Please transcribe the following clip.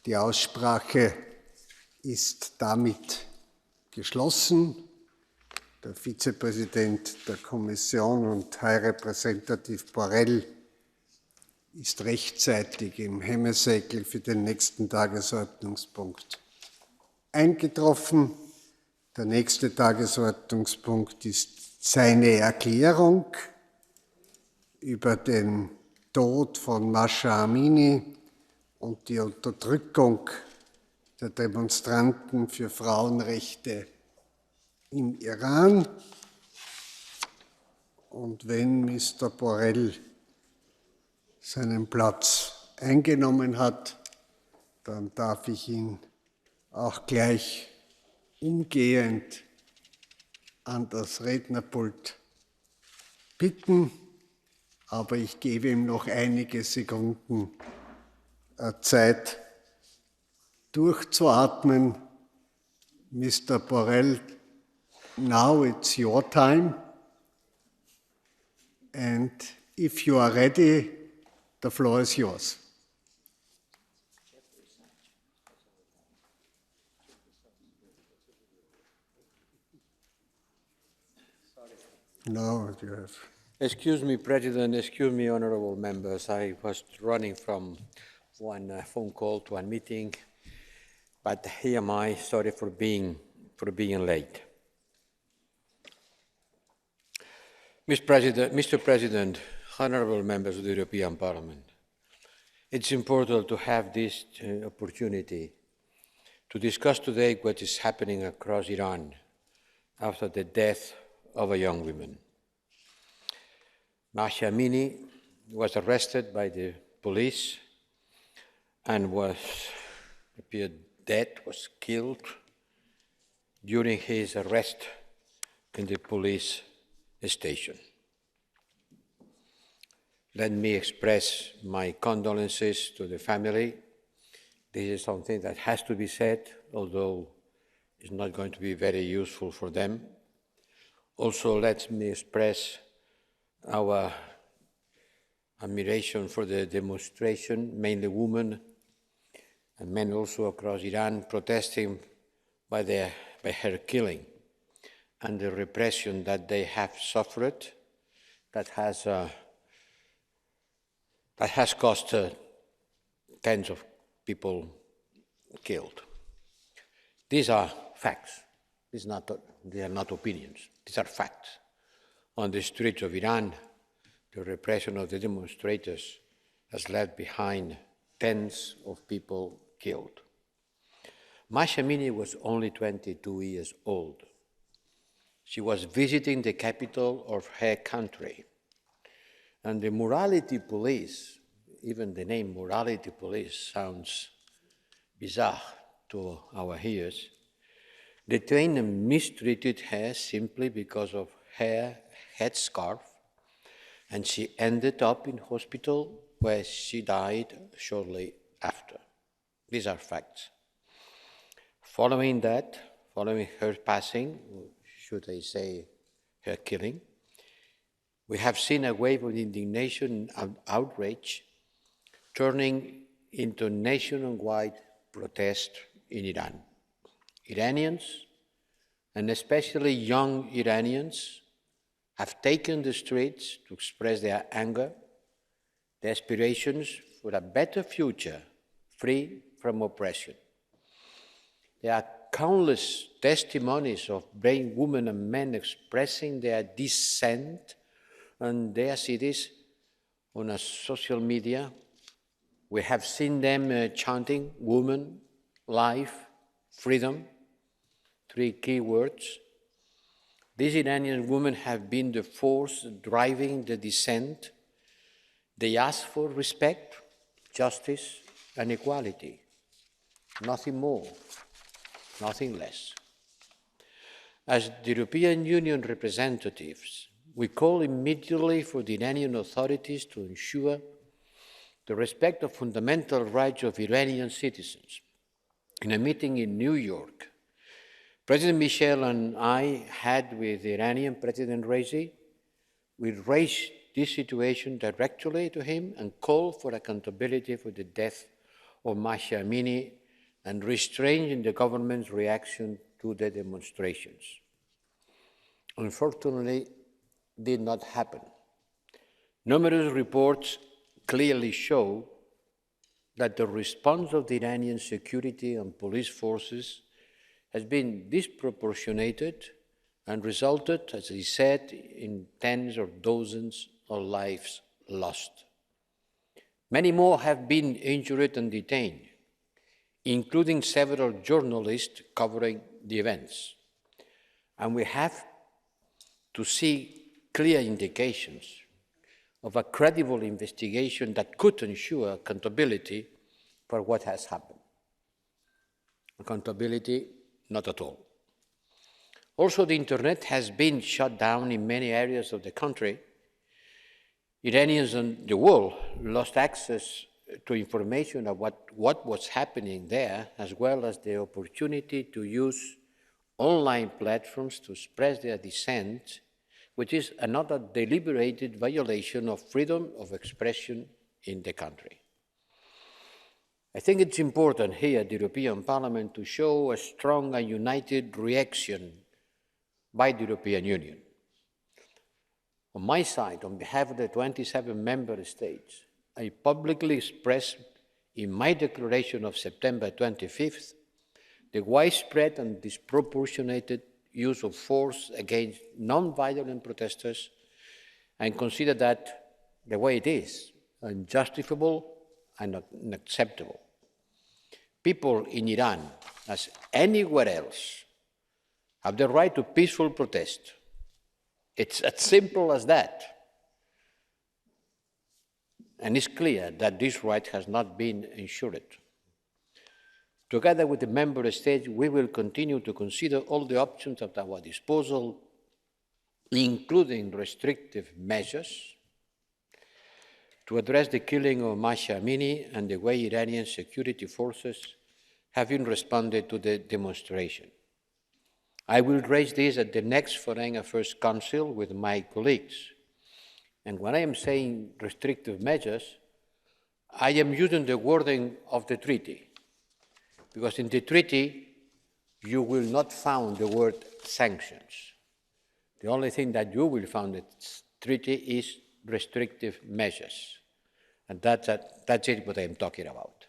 Die Aussprache ist damit geschlossen. Der Vizepräsident der Kommission und High Representative Borrell ist rechtzeitig im Hemicycle für den nächsten Tagesordnungspunkt eingetroffen. Der nächste Tagesordnungspunkt ist seine Erklärung über den Tod von Mahsa Amini und die Unterdrückung der Demonstranten für Frauenrechte im Iran. Und wenn Mr. Borrell seinen Platz eingenommen hat, dann darf ich ihn auch gleich umgehend an das Rednerpult bitten, aber ich gebe ihm noch einige Sekunden Zeit, durchzuatmen. Mr. Borrell, now it's your time, and if you are ready, the floor is yours. No, you have. Excuse me, President. Excuse me, honorable members. I was running from one phone call to one meeting, but here am I. Sorry for being late. Mr. President, honorable members of the European Parliament, it's important to have this opportunity to discuss today what is happening across Iran after the death of a young woman. Mahsa Amini was arrested by the police and appeared dead, was killed during his arrest in the police station. Let me express my condolences to the family. This is something that has to be said, although it's not going to be very useful for them. Also, let me express our admiration for the demonstration, mainly women and men also across Iran, protesting by her killing and the repression that they have suffered that has cost tens of people killed. These are facts. They are not opinions. These are facts. On the streets of Iran, the repression of the demonstrators has left behind tens of people killed. Mahsa Amini was only 22 years old. She was visiting the capital of her country. And the morality police, even the name morality police sounds bizarre to our ears, detained and mistreated her simply because of her headscarf, and she ended up in hospital where she died shortly after. These are facts. Following her passing, should I say her killing, we have seen a wave of indignation and outrage turning into nationwide protest in Iran. Iranians, and especially young Iranians, have taken the streets to express their anger, their aspirations for a better future free from oppression. There are countless testimonies of brave women and men expressing their dissent in their cities on social media. We have seen them chanting woman, life, freedom, three key words. These Iranian women have been the force driving the dissent. They ask for respect, justice, and equality. Nothing more, nothing less. As the European Union representatives, we call immediately for the Iranian authorities to ensure the respect of fundamental rights of Iranian citizens. In a meeting in New York, President Michel and I had with the Iranian President Raisi, we raised this situation directly to him and called for accountability for the death of Mahsa Amini and restraining the government's reaction to the demonstrations. Unfortunately, did not happen. Numerous reports clearly show that the response of the Iranian security and police forces has been disproportionate and resulted, as he said, in tens or dozens of lives lost. Many more have been injured and detained, including several journalists covering the events. And we have to see clear indications of a credible investigation that could ensure accountability for what has happened. Accountability, not at all. Also, the internet has been shut down in many areas of the country. Iranians and the world lost access to information about what was happening there, as well as the opportunity to use online platforms to express their dissent, which is another deliberate violation of freedom of expression in the country. I think it's important here at the European Parliament to show a strong and united reaction by the European Union. On my side, on behalf of the 27 member states, I publicly expressed in my declaration of September 25th the widespread and disproportionate use of force against non-violent protesters and consider that the way it is, unjustifiable and unacceptable. People in Iran, as anywhere else, have the right to peaceful protest. It's as simple as that. And it's clear that this right has not been ensured. Together with the member states, we will continue to consider all the options at our disposal, including restrictive measures, to address the killing of Mahsa Amini and the way Iranian security forces have been responded to the demonstration. I will raise this at the next Foreign Affairs Council with my colleagues. And when I am saying restrictive measures, I am using the wording of the treaty, because in the treaty, you will not find the word sanctions. The only thing that you will find in the treaty is restrictive measures. And that's it what I am talking about.